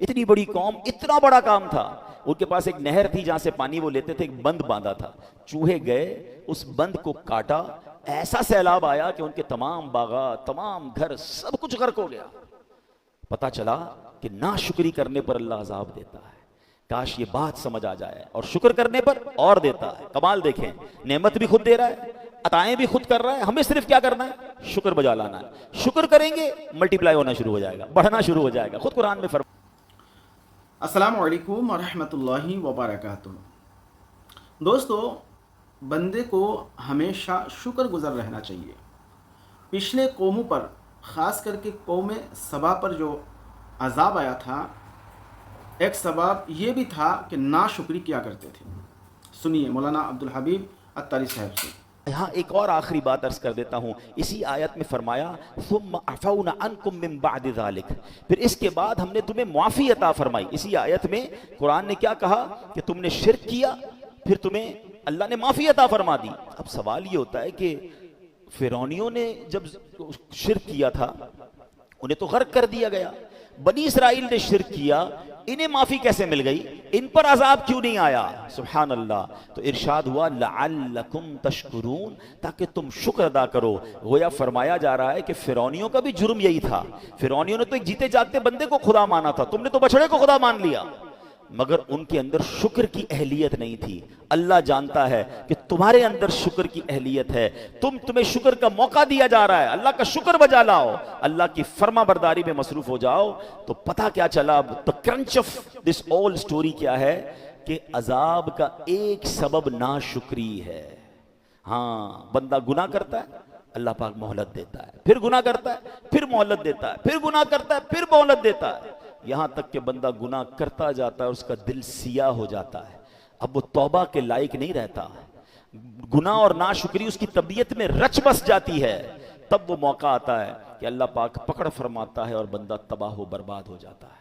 इतनी बड़ी कौम, इतना बड़ा काम था। उनके पास एक नहर थी जहां से पानी वो लेते थे, एक बंद बांधा था। चूहे गए, उस बंद को काटा, ऐसा सैलाब आया कि उनके तमाम बागात, तमाम घर, सब कुछ गर्क हो गया। पता चला कि नाशुक्री करने पर अल्लाह अजाब देता है। काश ये बात समझ आ जाए, और शुक्र करने पर और देता है। कमाल देखें, नेमत भी खुद दे रहा है, अताएं भी खुद कर रहा है, हमें सिर्फ क्या करना है? शुक्र बजा लाना है। शुक्र करेंगे, मल्टीप्लाई होना शुरू हो जाएगा, बढ़ना शुरू हो जाएगा। खुद कुरान में फरमा। अस्सलामु अलैकुम वरहमतुल्लाहि वबरकातुहू। दोस्तों, बंदे को हमेशा शुक्रगुज़ार रहना चाहिए। पिछले कौमों पर, ख़ास करके कौम सबा पर जो अज़ाब आया था, एक सबब ये भी था कि नाशुक्री किया करते थे। सुनिए मौलाना अब्दुल हबीब अत्तारी साहब से। यहाँ एक और आखिरी बात अर्ज कर देता हूँ। इसी आयत में फरमाया सुम्मा अफ़ौना अन्कुम मिन बादि ज़ालिक, फिर इसके बाद हमने तुम्हें मुआफ़ी अता फरमाई। इसी आयत में कुरान ने क्या कहा कि तुमने शिर्क किया, फिर तुम्हें अल्लाह ने माफ़ी अता फरमा दी। अब सवाल ये होता है कि फ़िरौनियों ने जब शिर्क किया था, उन्हें तो गर्क कर दिया गया। बनी इसराइल ने शिर्क किया, इन्हें माफी कैसे मिल गई? इन पर अजाब क्यों नहीं आया? सुभान अल्लाह। तो इरशाद हुआ लअल्लकुम तशकुरून, ताकि तुम शुक्र अदा करो। गोया फरमाया जा रहा है कि फिरौनियों का भी जुर्म यही था। फिरौनियों ने तो एक जीते जागते बंदे को खुदा माना था, तुमने तो बछड़े को खुदा मान लिया। मगर उनके अंदर शुक्र की अहलियत नहीं थी। अल्लाह जानता है कि तुम्हारे अंदर शुक्र की अहलियत है। तुम्हें शुक्र का मौका दिया जा रहा है, अल्लाह का शुक्र बजा लाओ, अल्लाह की फर्मा बरदारी में मसरूफ हो जाओ। तो पता क्या चला? The crunch of this all story क्या है कि अजाब का एक सबब नाशुक्री है। हाँ, बंदा गुनाह करता है, अल्लाह पाक मोहलत देता है, फिर गुनाह करता है, फिर मोहलत देता है, फिर गुनाह करता है, फिर मोहलत देता है, यहां तक कि बंदा गुनाह करता जाता है, उसका दिल सिया हो जाता है, अब वो तौबा के लायक नहीं रहता। गुनाह और नाशुक्री उसकी तबीयत में रच बस जाती है। तब वो मौका आता है कि अल्लाह पाक पकड़ फरमाता है और बंदा तबाह हो बर्बाद हो जाता है।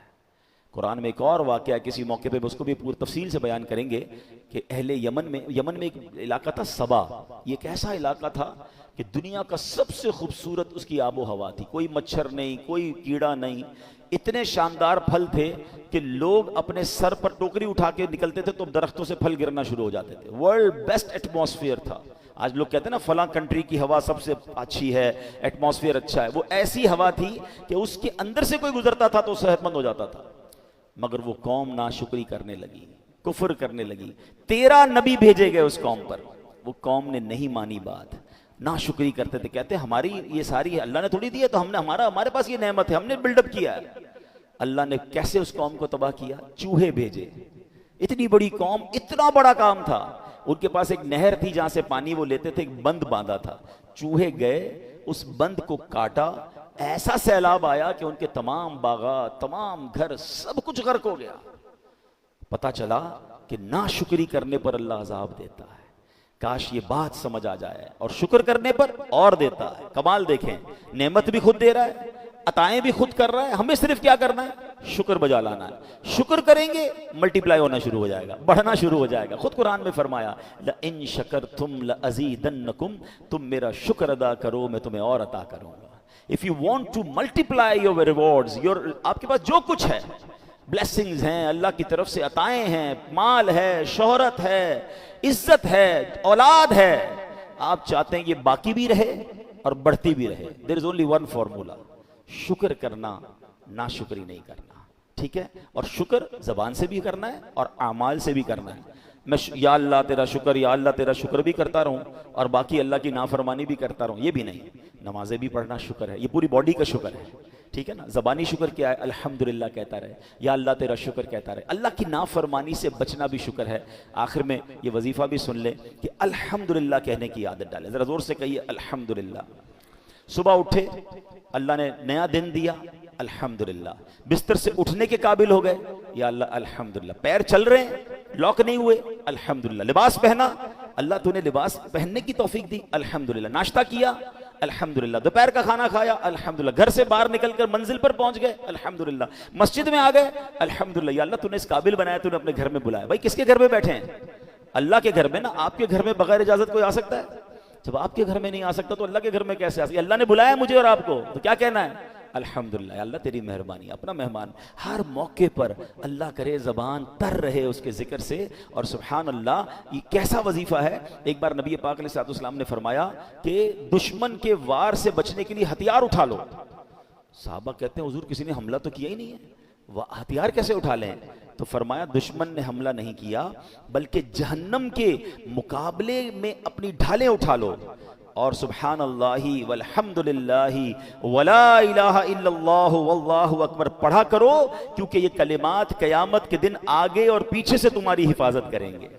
कुरान में एक और वाक़या, किसी मौके पे उसको भी पूरी तफसील से बयान करेंगे कि अहले यमन में एक इलाका था सबा। ये एक ऐसा इलाका था कि दुनिया का सबसे खूबसूरत उसकी आबो हवा थी। कोई मच्छर नहीं, कोई कीड़ा नहीं, इतने शानदार फल थे कि लोग अपने सर पर टोकरी उठा के निकलते थे तो दरख्तों से फल गिरना शुरू हो जाते थे। वर्ल्ड बेस्ट एटमॉस्फेयर था। आज लोग कहते हैं ना फलां कंट्री की हवा सबसे अच्छी है, एटमॉस्फेयर अच्छा है। वो ऐसी हवा थी कि उसके अंदर से कोई गुजरता था तो सेहतमंद हो जाता था। मगर वो कौम नाशुक्री करने लगी, कुफ्र करने लगी। 13 नबी भेजे गए उस कौम पर, वो कौम ने नहीं मानी बात, नाशुक्री करते थे। कहते हमारी ये सारी अल्लाह ने थोड़ी दी है, तो हमने हमारे पास ये नेमत है, हमने बिल्डअप किया है। अल्लाह ने कैसे उस कौम को तबाह किया? चूहे भेजे। इतनी बड़ी कौम, इतना बड़ा काम था। उनके पास एक नहर थी जहां से पानी वो लेते थे, एक बंद बांधा था। चूहे गए, उस बंद को काटा, ऐसा सैलाब आया कि उनके तमाम बागात, तमाम घर, सब कुछ गर्क हो गया। पता चला कि नाशुक्री करने पर अल्लाह अजाब देता है। काश ये बात समझ आ जाए, और शुक्र करने पर और देता है। कमाल देखें, नेमत भी खुद दे रहा है, अताएं भी खुद कर रहा है, हमें सिर्फ क्या करना है? शुक्र बजा लाना है। शुक्र करेंगे, मल्टीप्लाई होना शुरू हो जाएगा, बढ़ना शुरू हो जाएगा। खुद कुरान में फरमाया ल इन शकरतुम ल अज़ीदन्नकुम, तुम मेरा शुक्र अदा करो, मैं तुम्हें और अता करूंगा। If you want to multiply your rewards, आपके पास जो कुछ है, ब्लेसिंग्स हैं, अल्लाह की तरफ से अताएं हैं, माल है, शोहरत है, इज्जत है, औलाद है, आप चाहते हैं ये बाकी भी रहे और बढ़ती भी रहे। There is only one formula, शुक्र करना, नाशुक्री नहीं करना। ठीक है? और शुक्र जबान से भी करना है और आमाल से भी करना है। मैं या अल्लाह तेरा शुक्र, या अल्लाह तेरा शुक्र भी करता रहूं और बाकी अल्लाह की नाफरमानी भी करता रहूं, ये भी नहीं। नमाजें भी पढ़ना शुक्र है, ये पूरी बॉडी का शुक्र है। ठीक है ना? जबानी शुक्र क्या है? अल्हम्दुलिल्लाह कहता रहे, या अल्लाह तेरा शुक्र कहता रहे। अल्लाह की नाफरमानी से बचना भी शुक्र है। आखिर में ये वजीफा भी सुन ले कि अल्हम्दुलिल्लाह कहने की आदत डाले। जरा जोर से कहिए अल्हम्दुलिल्लाह। सुबह उठे, अल्लाह ने नया दिन दिया, अल्हम्दुलिल्लाह। बिस्तर से उठने के काबिल हो गए, या अल्लाह अल्हम्दुलिल्लाह। पैर चल रहे हैं, लॉक नहीं हुए, अल्हम्दुलिल्लाह। लिबास पहना, अल्लाह तूने लिबास पहनने की तौफीक दी, अल्हम्दुलिल्लाह। नाश्ता किया, अल्हम्दुलिल्लाह। दोपहर का खाना खाया, अल्हम्दुलिल्लाह। घर से बाहर निकलकर मंजिल पर पहुंच गए, अल्हम्दुलिल्लाह। मस्जिद में आ गए, अल्हम्दुलिल्लाह। या अल्लाह तूने इस काबिल बनाया, तूने अपने घर में बुलाया। भाई किसके घर में बैठे हैं? अल्लाह के घर में ना। आपके घर में बगैर इजाजत कोई आ सकता है? जब आपके घर में नहीं आ सकता तो अल्लाह के घर में कैसे आ सकता? अल्लाह ने बुलाया मुझे और आपको, तो क्या कहना है? अल्हम्दुलिल्लाह, अल्लाह तेरी मेहरबानी। अपना मेहमान हर मौके पर अल्लाह करे ज़बान तर रहे उसके ज़िक्र से। और सुभान अल्लाह, ये कैसा वजीफ़ा है। एक बार नबी पाक अलैहिस्सलाम ने फरमाया कि दुश्मन के वार से बचने के लिए हथियार उठा लो। साहबा कहते हैं हुजूर किसी ने हमला तो किया ही नहीं है, हथियार कैसे उठा लें। तो फरमाया दुश्मन ने हमला नहीं किया बल्कि जहन्नम के मुकाबले में अपनी ढालें उठा लो और सुभान अल्लाहि वल्हम्दुलिल्लाहि वला इलाहा इल्लल्लाहु वल्लाहु अकबर पढ़ा करो, क्योंकि ये कलिमात क़यामत के दिन आगे और पीछे से तुम्हारी हिफाजत करेंगे।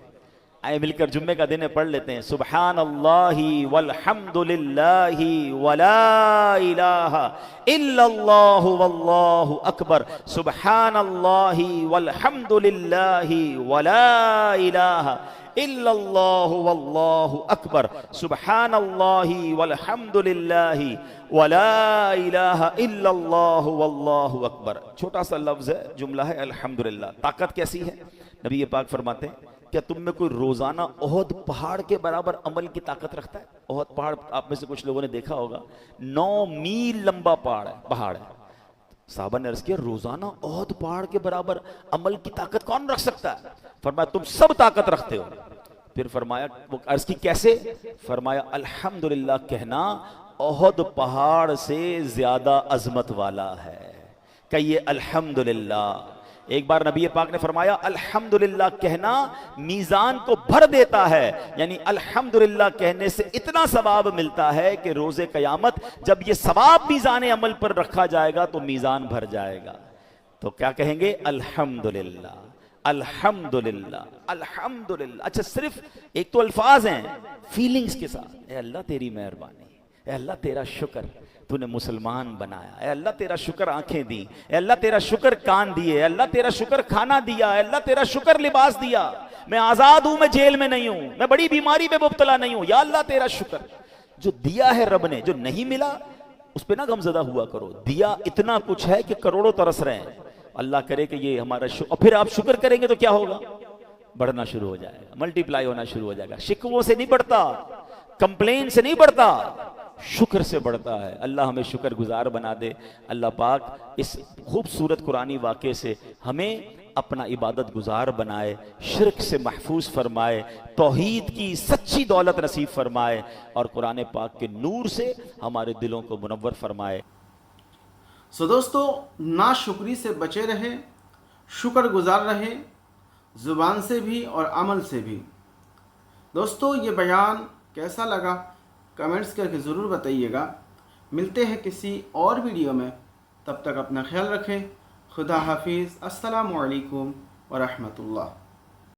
आए मिलकर जुम्मे का दिन है, पढ़ लेते हैं। सुभान अल्लाहि वल्हम्दुलिल्लाहि वला इलाहा इल्लल्लाहु वल्लाहु अकबर। सुभान अल्लाहि वल्हम्दुलिल्लाहि वला इलाहा इल्लल्लाहु वल्लाहु अकबर। सुभान अल्लाहि वल्हम्दुलिल्लाहि वला इलाहा इल्लल्लाहु वल्लाहु अकबर। छोटा सा लफ्ज है, जुमला है अल्हम्दुलिल्लाह। ताकत कैसी है, नबी पाक फरमाते हैं क्या तुम में कोई रोजाना ओहद पहाड़ के बराबर अमल की ताकत रखता है। ओहद पहाड़ आप में से कुछ लोगों ने देखा होगा, 9 मील लंबा पहाड़ है। साहबा ने अर्ज किया रोजाना ओहद पहाड़ के बराबर अमल की ताकत कौन रख सकता है। फरमाया तुम सब ताकत रखते हो। फिर फरमाया, वो अर्ज की कैसे। फरमाया अल्हम्दुलिल्लाह कहना ओहद पहाड़ से ज्यादा अजमत वाला है। कहिए अल्हम्दुलिल्लाह। एक बार नबी पाक ने फरमाया अल्हम्दुलिल्लाह कहना मीज़ान को भर देता है, यानी अल्हम्दुलिल्लाह कहने से इतना सवाब मिलता है कि रोज़े क़यामत जब ये सवाब मीज़ान अमल पर रखा जाएगा तो मीज़ान भर जाएगा। तो क्या कहेंगे, अल्हम्दुलिल्लाह अल्हम्दुलिल्लाह अल्हम्दुलिल्लाह। अच्छा, सिर्फ एक तो अल्फाज हैं, फीलिंग्स के साथ। ए अल्लाह तेरी मेहरबानी, ए अल्लाह तेरा शुक्र तूने मुसलमान बनाया, ए अल्लाह तेरा शुक्र आंखें दी, ए अल्लाह तेरा शुक्र कान दिए, ए अल्लाह तेरा शुक्र खाना दिया, ए अल्लाह तेरा शुक्र लिबास दिया, मैं आजाद हूं, मैं जेल में नहीं हूं, मैं बड़ी बीमारी में मुब्तला नहीं हूं, या अल्लाह तेरा शुक्र। जो दिया है रब ने, जो नहीं मिला उस पर ना गमजदा हुआ करो। दिया इतना कुछ है कि करोड़ों तरस रहे हैं। अल्लाह करे कि ये हमारा और फिर आप शुक्र करेंगे तो क्या होगा, बढ़ना शुरू हो जाएगा, मल्टीप्लाई होना शुरू हो जाएगा। शिकवों से नहीं बढ़ता, कंप्लेन से नहीं बढ़ता, शुक्र से बढ़ता है। अल्लाह हमें शुक्र गुजार बना दे। अल्लाह पाक इस खूबसूरत कुरानी वाक़े से हमें अपना इबादत गुजार बनाए, शिर्क से महफूज फरमाए, तौहीद की सच्ची दौलत नसीब फरमाए और कुरान पाक के नूर से हमारे दिलों को मुनव्वर फरमाए। सो दोस्तों, नाशुक्री से बचे रहे, शुक्र गुजार रहे, ज़ुबान से भी और अमल से भी। दोस्तों, ये बयान कैसा लगा कमेंट्स करके ज़रूर बताइएगा। मिलते हैं किसी और वीडियो में, तब तक अपना ख्याल रखें। खुदा हाफिज़। अस्सलामु अलैकुम व रहमतुल्लाह।